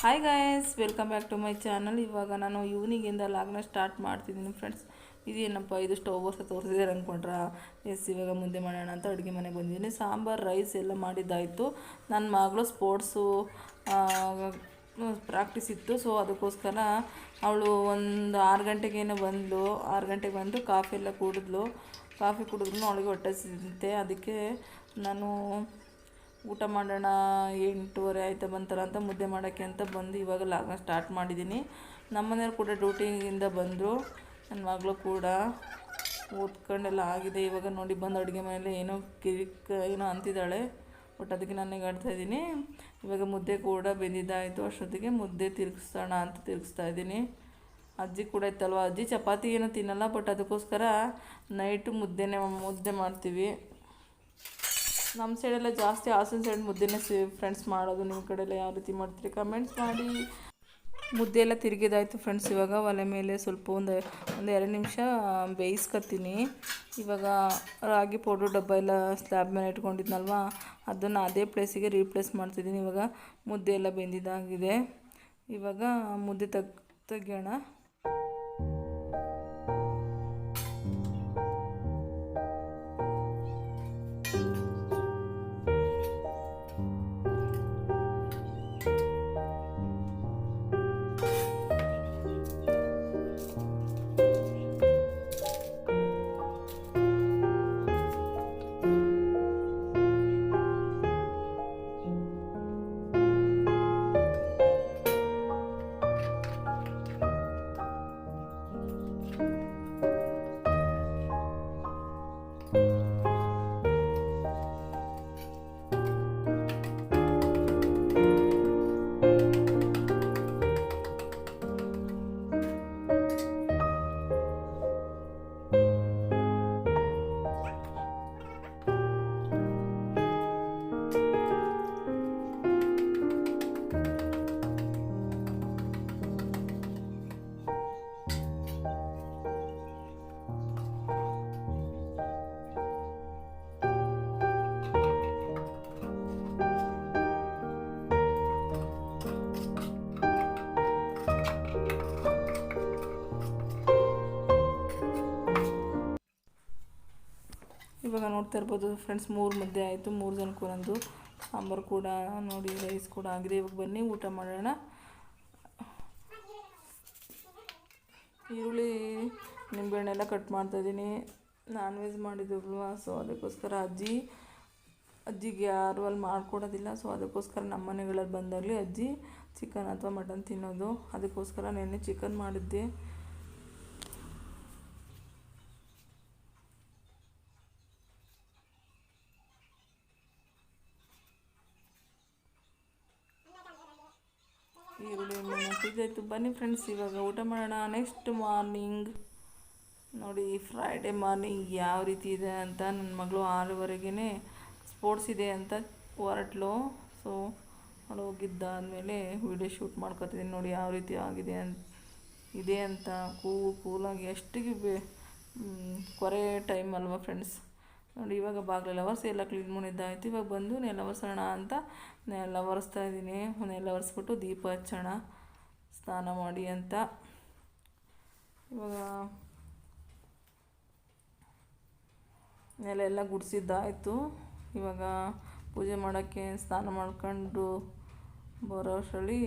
Hi guys, welcome back to my channel. ಇವಾಗ ನಾನು ಈವ್ನಿಂಗಿಂದ ಲಾಗ್ನ start ಮಾಡ್ತಿದ್ದೀನಿ ಫ್ರೆಂಡ್ಸ್. ಇದೇನಪ್ಪ ಇದು ಸ್ಟವ್ ವರ್ಷ ತೋರಿಸಿದ್ರೆ ಅಂದ್ಕೊಂಡ್ರಾ? ಎಸ್, ಇವಾಗ ಮುಂದೆ ಮಾಡೋಣ ಅಂತ ಅಡುಗೆ ಮನೆಗೆ ಬಂದಿದ್ದೀನಿ. ಸಾಂಬಾರು ರೈಸ್ ಎಲ್ಲ ಮಾಡಿದ್ದಾಯಿತು. ನನ್ನ ಮಗಳು ಸ್ಪೋರ್ಟ್ಸು ಪ್ರಾಕ್ಟೀಸ್ ಇತ್ತು, ಸೊ ಅದಕ್ಕೋಸ್ಕರ ಅವಳು ಒಂದು 6 ಗಂಟೆಗೇನೋ ಬಂದಳು. 6 ಗಂಟೆಗೆ ಬಂದು ಕಾಫಿ ಎಲ್ಲ ಕುಡಿದ್ಲು. ಕಾಫಿ ಕುಡಿದ್ರೂ ಅವಳಿಗೆ ಹೊಟ್ಟೆ ಸಿಗುತ್ತೆ. ಅದಕ್ಕೆ ನಾನು ಊಟ ಮಾಡೋಣ, 8:30 ಆಯ್ತಾ ಬಂತಲ್ಲ ಅಂತ ಮುದ್ದೆ ಮಾಡೋಕ್ಕೆ ಅಂತ ಬಂದು ಇವಾಗ ಲಾಗ್ನ ಸ್ಟಾರ್ಟ್ ಮಾಡಿದ್ದೀನಿ. ನಮ್ಮ ಮನೆಯವ್ರು ಕೂಡ ಡ್ಯೂಟಿಯಿಂದ ಬಂದರು. ನನ್ನ ಮಗಳು ಕೂಡ ಓದ್ಕೊಂಡೆಲ್ಲ ಆಗಿದೆ. ಇವಾಗ ನೋಡಿ ಬಂದು ಅಡುಗೆ ಮನೆಯಲ್ಲೇ ಏನೋ ಅಂತಿದ್ದಾಳೆ, ಬಟ್ ಅದಕ್ಕೆ ನನಗೆ ಆಡ್ತಾಯಿದ್ದೀನಿ. ಇವಾಗ ಮುದ್ದೆ ಕೂಡ ಬೆಂದಿದ್ದಾಯಿತು. ಅಷ್ಟೊತ್ತಿಗೆ ಮುದ್ದೆ ತಿರುಗಿಸೋಣ ಅಂತ ತಿರುಗಿಸ್ತಾ ಇದ್ದೀನಿ. ಅಜ್ಜಿ ಕೂಡ ಇತ್ತಲ್ವ, ಅಜ್ಜಿ ಚಪಾತಿ ಏನೋ ತಿನ್ನಲ್ಲ, ಬಟ್ ಅದಕ್ಕೋಸ್ಕರ ನೈಟು ಮುದ್ದೆ ಮಾಡ್ತೀವಿ. ನಮ್ಮ ಸೈಡೆಲ್ಲ ಜಾಸ್ತಿ ಹಾಸನ ಸೈಡ್ ಮುದ್ದೆನೇ ಫ್ರೆಂಡ್ಸ್ ಮಾಡೋದು. ನಿಮ್ಮ ಕಡೆಯೆಲ್ಲ ಯಾವ ರೀತಿ ಮಾಡ್ತೀರಿ ಕಮೆಂಟ್ಸ್ ಮಾಡಿ. ಮುದ್ದೆ ಎಲ್ಲ ತಿರುಗಿದಾಯಿತು ಫ್ರೆಂಡ್ಸ್. ಇವಾಗ ಒಲೆ ಮೇಲೆ ಸ್ವಲ್ಪ ಒಂದು 2 ನಿಮಿಷ ಬೇಯಿಸ್ಕೊತೀನಿ. ಇವಾಗ ರಾಗಿ ಪೌಡ್ರು ಡಬ್ಬ ಎಲ್ಲ ಸ್ಲ್ಯಾಬ್ ಮೇಲೆ ಇಟ್ಕೊಂಡಿದ್ನಲ್ವ, ಅದನ್ನು ಅದೇ ಪ್ಲೇಸಿಗೆ ರೀಪ್ಲೇಸ್ ಮಾಡ್ತಿದ್ದೀನಿ. ಇವಾಗ ಮುದ್ದೆ ಎಲ್ಲ ಬೆಂದಿದ್ದಾಗಿದೆ. ಇವಾಗ ಮುದ್ದೆ ತೆಗಿಯೋಣ. ಇವಾಗ ನೋಡ್ತಾ ಇರ್ಬೋದು ಫ್ರೆಂಡ್ಸ್, 3 ಮುದ್ದೆ ಆಯಿತು. 3 ಜನಕ್ಕೂ ನಂದು ಸಾಂಬಾರು ಕೂಡ ನೋಡಿ, ರೈಸ್ ಕೂಡ ಆಗಿದೆ. ಇವಾಗ ಬನ್ನಿ ಊಟ ಮಾಡೋಣ. ಈರುಳ್ಳಿ ನಿಂಬೆಹಣ್ಣೆಲ್ಲ ಕಟ್ ಮಾಡ್ತಾಯಿದ್ದೀನಿ. ನಾನ್ ವೆಜ್ ಮಾಡಿದ್ರಲ್ವ, ಸೊ ಅದಕ್ಕೋಸ್ಕರ ಅಜ್ಜಿಗೆ ಯಾರು ಅಲ್ಲಿ ಮಾಡಿಕೊಡೋದಿಲ್ಲ. ಸೊ ಅದಕ್ಕೋಸ್ಕರ ನಮ್ಮ ಮನೆಗಳಲ್ಲಿ ಬಂದಾಗಲಿ ಅಜ್ಜಿ ಚಿಕನ್ ಅಥವಾ ಮಟನ್ ತಿನ್ನೋದು. ಅದಕ್ಕೋಸ್ಕರ ನೆನ್ನೆ ಚಿಕನ್ ಮಾಡಿದ್ದೆ. ಈರುಳ್ಳಿ ಹಾಕಿದ್ದಾಯಿತು. ಬನ್ನಿ ಫ್ರೆಂಡ್ಸ್ ಇವಾಗ ಊಟ ಮಾಡೋಣ. ನೆಕ್ಸ್ಟ್ ಮಾರ್ನಿಂಗ್ ನೋಡಿ, ಫ್ರೈಡೇ ಮಾರ್ನಿಂಗ್ ಯಾವ ರೀತಿ ಇದೆ ಅಂತ. ನನ್ನ ಮಗಳು 6:30ಗೆ ಸ್ಪೋರ್ಟ್ಸ್ ಇದೆ ಅಂತ ಹೊರಟ್ಲು. ಸೊ ಅವಳು ಹೋಗಿದ್ದಾದಮೇಲೆ ವಿಡಿಯೋ ಶೂಟ್ ಮಾಡ್ಕೊತಿದ್ದೀನಿ. ನೋಡಿ ಯಾವ ರೀತಿ ಆಗಿದೆ ಅಂತ ಕೂಲಾಗಿ. ಎಷ್ಟಿಗೆ ಕೊರೆ ಟೈಮ್ ಅಲ್ವಾ ಫ್ರೆಂಡ್ಸ್. ನೋಡಿ ಇವಾಗ ಬಾಗಿಲೆಲ್ಲ ಒರೆಸಿ ಎಲ್ಲ ಕ್ಲೀನ್ ಮಾಡಿದ್ದಾಯಿತು. ಇವಾಗ ಬಂದು ನೆಲ ಒರೆಸೋಣ ಅಂತ ನೆಲ ಒರೆಸ್ತಾಯಿದ್ದೀನಿ. ನೆಲ ಒರೆಸ್ಬಿಟ್ಟು ದೀಪ ಹಚ್ಚೋಣ ಸ್ನಾನ ಮಾಡಿ ಅಂತ. ಇವಾಗ ನೆಲ ಎಲ್ಲ ಗುಡಿಸಿದ್ದಾಯಿತು. ಇವಾಗ ಪೂಜೆ ಮಾಡೋಕ್ಕೆ ಸ್ನಾನ ಮಾಡ್ಕೊಂಡು ಬರೋ ಅಷ್ಟರಲ್ಲಿ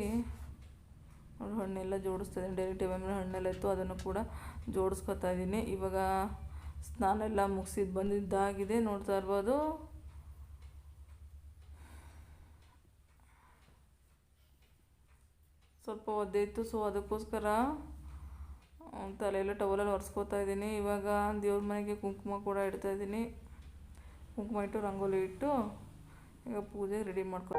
ಹಣ್ಣೆಲ್ಲ ಜೋಡಿಸ್ತಾಯಿದ್ದೀನಿ. ಡೈಲಿ ಟೇಬಲ್ ಮೇಲೆ ಹಣ್ಣೆಲ್ಲ ಇತ್ತು, ಅದನ್ನು ಕೂಡ ಜೋಡಿಸ್ಕೊತಾ ಇದ್ದೀನಿ. ಇವಾಗ ಸ್ನಾನ ಎಲ್ಲ ಮುಗಿಸಿದ್ದು ಬಂದಿದ್ದಾಗಿದೆ, ನೋಡ್ತಾ ಇರ್ಬೋದು. ಸ್ವಲ್ಪ ಒದ್ದೆ ಇತ್ತು, ಸೊ ಅದಕ್ಕೋಸ್ಕರ ತಲೆಯೆಲ್ಲ ಟವಲಲ್ಲಿ ಒರೆಸ್ಕೋತಾ ಇದ್ದೀನಿ. ಇವಾಗ ದೇವ್ರ ಮನೆಗೆ ಕುಂಕುಮ ಕೂಡ ಇಡ್ತಾಯಿದ್ದೀನಿ. ಕುಂಕುಮ ಇಟ್ಟು ರಂಗೋಲಿ ಇಟ್ಟು ಈಗ ಪೂಜೆಗೆ ರೆಡಿ ಮಾಡ್ಕೊ.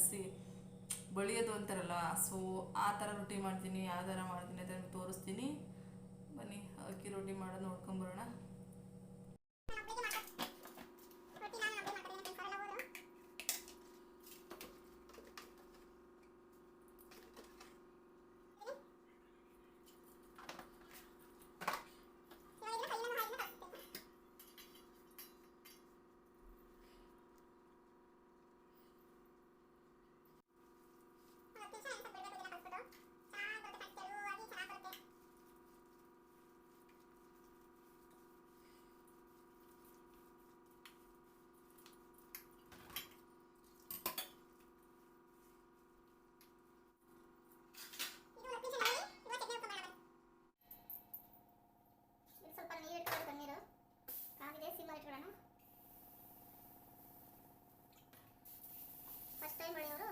ಲಟ್ಸಿ ಬಳಿಯೋದು ಅಂತಾರಲ್ಲ, ಸೊ ಆ ಥರ ರೊಟ್ಟಿ ಮಾಡ್ತೀನಿ. ಯಾವ ಥರ ಮಾಡ್ತೀನಿ ಅಂತ ನಿಮ್ಗೆ ತೋರಿಸ್ತೀನಿ. ಬನ್ನಿ ಅಕ್ಕಿ ರೊಟ್ಟಿ ಮಾಡೋದು ನೋಡ್ಕೊಂಬರೋಣ. ಫಸ್ಟ್ ಟೈಮ್ ಬೆಳೆಯೋರು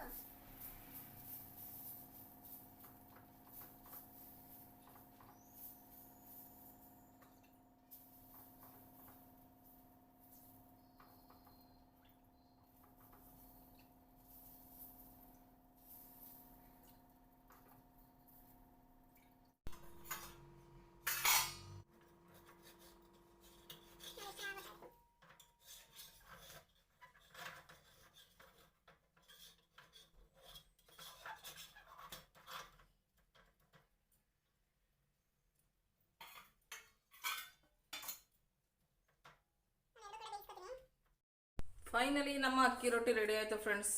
ಫೈನಲಿ ನಮ್ಮ ಅಕ್ಕಿ ರೊಟ್ಟಿ ರೆಡಿ ಆಯಿತು ಫ್ರೆಂಡ್ಸ್.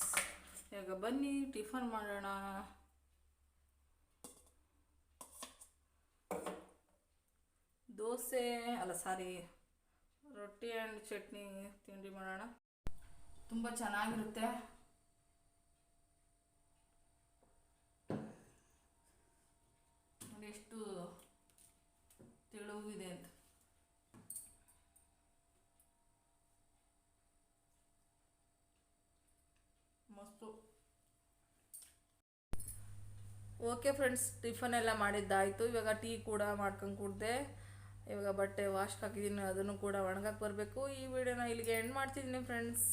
ಇವಾಗ ಬನ್ನಿ ಟಿಫನ್ ಮಾಡೋಣ. ದೋಸೆ ಅಲ್ಲ ಸಾರಿ ರೊಟ್ಟಿ ಆ್ಯಂಡ್ ಚಟ್ನಿ ತಿಂಡಿ ಮಾಡೋಣ. ತುಂಬ ಚೆನ್ನಾಗಿರುತ್ತೆ. ನೋಡಿ ಎಷ್ಟು ತೆಳುವಿದೆ ಅಂತ. ಮಸ್ತು. ಓಕೆ ಫ್ರೆಂಡ್ಸ್, ಟಿಫನ್ ಎಲ್ಲ ಮಾಡಿದ್ದಾಯಿತು. ಇವಾಗ ಟೀ ಕೂಡ ಮಾಡ್ಕೊಂಡು ಕುಡ್ದೆ. ಇವಾಗ ಬಟ್ಟೆ ವಾಶ್ಗೆ ಹಾಕಿದ್ದೀನಿ, ಅದನ್ನು ಕೂಡ ಒಣಗಕ್ಕೆ ಬರಬೇಕು. ಈ ವಿಡಿಯೋನ ಇಲ್ಲಿಗೆ ಎಂಡ್ ಮಾಡ್ತಿದ್ದೀನಿ ಫ್ರೆಂಡ್ಸ್.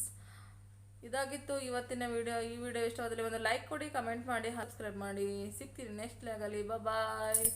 ಇದಾಗಿತ್ತು ಇವತ್ತಿನ ವಿಡಿಯೋ. ಈ ವಿಡಿಯೋ ಇಷ್ಟವಾದಲ್ಲಿ ಒಂದು ಲೈಕ್ ಕೊಡಿ, ಕಮೆಂಟ್ ಮಾಡಿ, ಸಬ್ಸ್ಕ್ರೈಬ್ ಮಾಡಿ. ಸಿಗ್ತೀನಿ ನೆಕ್ಸ್ಟ್ ಲಾಗಲ್ಲಿ. ಬಾಯ್.